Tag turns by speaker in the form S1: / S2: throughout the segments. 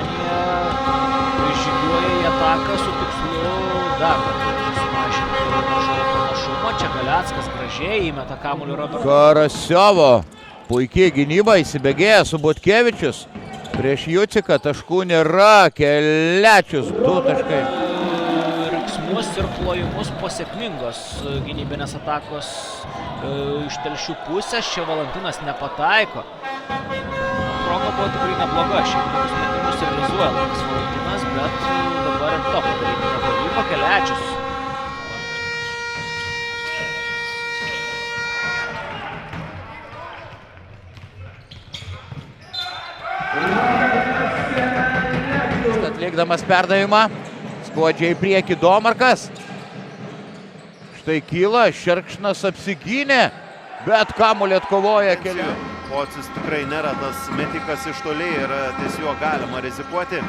S1: Ispanija žygiuoja į ataką su tikslu dar sumažinti varžovo pranašumą. Čia Galeckas gražiai įmeta kamuolį Roberto.
S2: Karasiovo. Puikiai gynyba, įsibėgėja Subotkevičius. Prieš Juciką taškų nėra. Kelečius 2 taškai.
S1: Riksmus ir plojimus po sėkmingos gynybinės atakos iš Telšių pusės. Čia Valantinas nepataiko. Proga buvo tikrai nebloga. Šiaip tokius metimus realizuoja Lukas Valantinas, bet dabar ir to padaryti nepavyko. Kelečius.
S2: Atlikdamas perdavimą. Skuodžiai į priekį Domarkas. Štai kyla, Šerkšnas apsigynė, bet kamuolį atkovoja keliu.
S3: Pocius tikrai nėra tas metikas iš toli ir ties juo galima rizikuoti.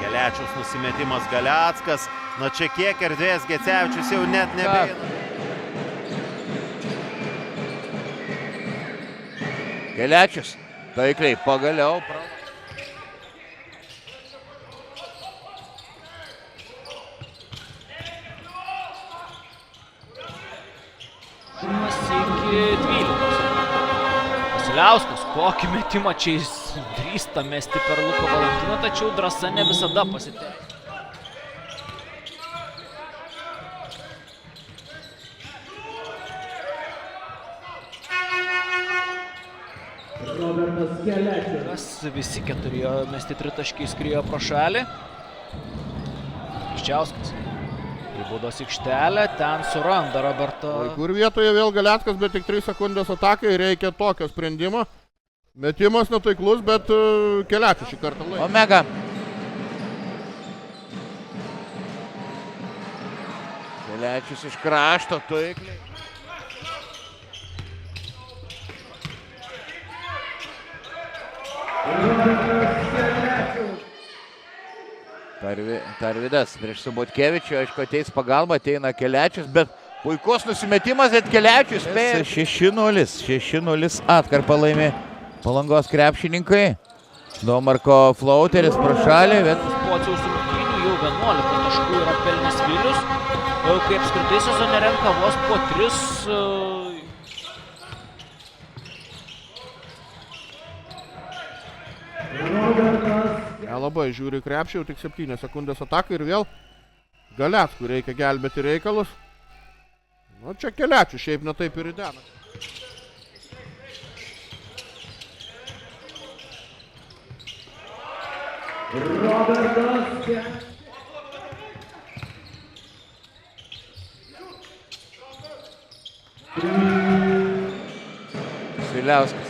S3: Gelečiaus nusimetimas Galeckas. Na čia kiek erdvės Gecevičius jau net nebeina.
S2: Kelečius taikliai pagaliau.
S1: Iki 12. Vasiliauskas, kokį metimą čia jis drįsta mesti per Luką Valantiną, tačiau drąsa ne visada pasiteisina. Visi keturi mesti tritaškiai skriejo pro šalį. Iščiauskas. Į baudos aikštelę, ten suranda Roberto.
S4: Kur vietoje vėl Galeckas, bet tik 3 sekundės atakai, reikia tokio sprendimo. Metimas netaiklus, bet Kelečius šį kartą laiko.
S2: Omega. Kelečius iš krašto, taikliai. Tarvydas prieš Subotkevičių, aišku, ateis pagalba, ateina Kelečius, bet puikus nusimetimas, bet Kelečius spėja. 6-0, 6-0 atkarpą laimė Palangos krepšininkai. Domarko flauteris pro šalį, bet...
S1: Pociaus rungtynių jau 11 taškų yra pelnęs Vilius, kai apskritai sezone renka vos po 3...
S4: Nelabai žiūri krepšį, jau tik 7 sekundės atakai ir vėl Galeckui reikia gelbėti reikalus. Nu, čia Kelečius šiaip ne taip ir įdena.
S2: Vasiliauskas.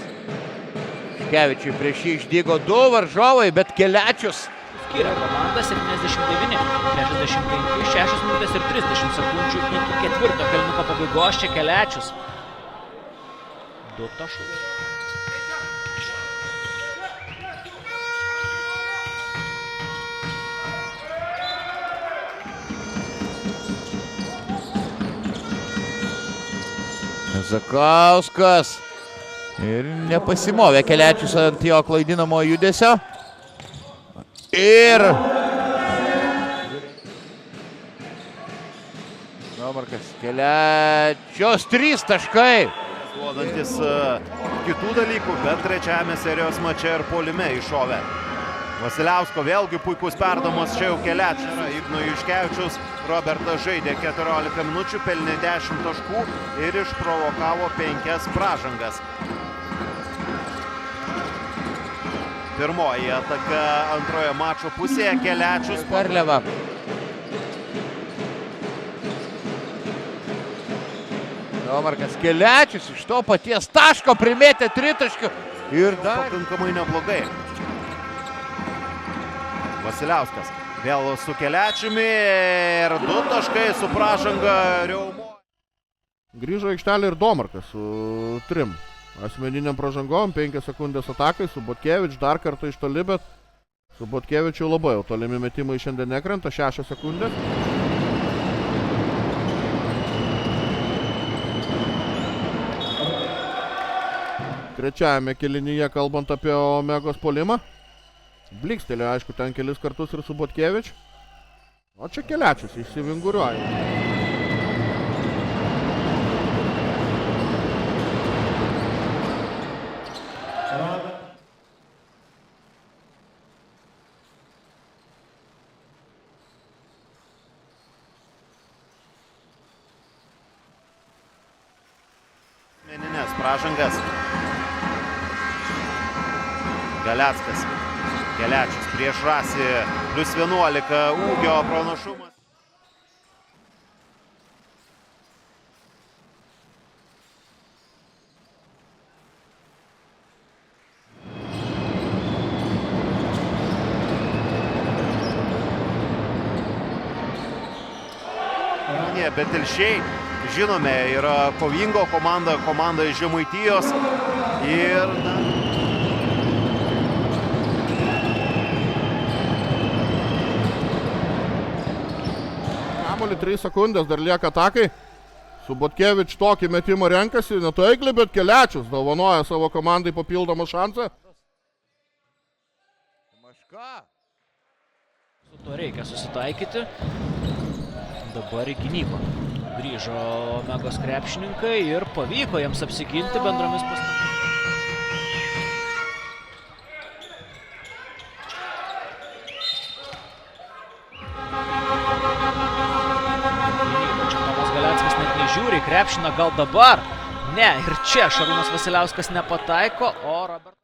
S2: Škevičiui prieš jį išdygo 2 varžovai, bet Kelečius.
S1: Skiria komanda 79, 65, 6 minutės ir 30 sekundžių iki ketvirto kėlinuko pabaigos. Čia Kelečius. 2 taškus.
S2: Zakauskas. Ir nepasimovė Kelečius ant jo klaidinamo judesio. Ir... Domarkas, Kelečius 3 taškai.
S3: Duodantis kitų dalykų, bet trečiame serijos mače ir puolime iššovė. Vasiliausko vėlgi puikus perdavimas, čia jau Kelečius. Igno Juškevičius, Robertas žaidė 14 minučių, pelnė 10 taškų ir išprovokavo 5 pražangas. Pirmoji ataka antrojo mačo pusėje, Kelečius.
S2: Garliava. Domarkas, Kelečius iš to paties taško primėtė 3 taškių. Ir dar...
S3: Pakankamai neblogai. Vasiliauskas vėl su Kelečiumi ir 2 taškai su pražanga Riaumo.
S4: Grįžo aikštelė ir Domarkas su 3 asmeniniam pražangom, 5 sekundės atakai, Subotkevičius dar kartą iš toli, bet Subotkevičiui labai jau tolimi metimai šiandien nekrenta, 6 sekundės. trečiajame kėlinyje, kalbant apie Omegos puolimą. Blikstelė, aišku, ten kelis kartus ir su Butkevič. O čia Kelečius išsivinguriuoja.
S3: Meninės pražangas. Galeckas. Kelečius prieš Rasį. Plius 11 ūgio pranašumas. Bet Telšiai, žinome, yra kovingo komanda iš Žemaitijos ir
S4: Kamuolį 3 sekundės dar lieka atakai. Su Butkevič tokį metimą renkasi, netaikliai, bet Kelečius dovanoja savo komandai papildomą šansą.
S1: Su to reikia susitaikyti. Dabar į gynybą. Grįžo Omegos krepšininkai ir pavyko jiems apsiginti bendromis pastangomis. Čia Tomas Galeckas net nežiūri, krepšiną gal dabar. Ne, ir čia Šarūnas Vasiliauskas nepataiko, o Robert...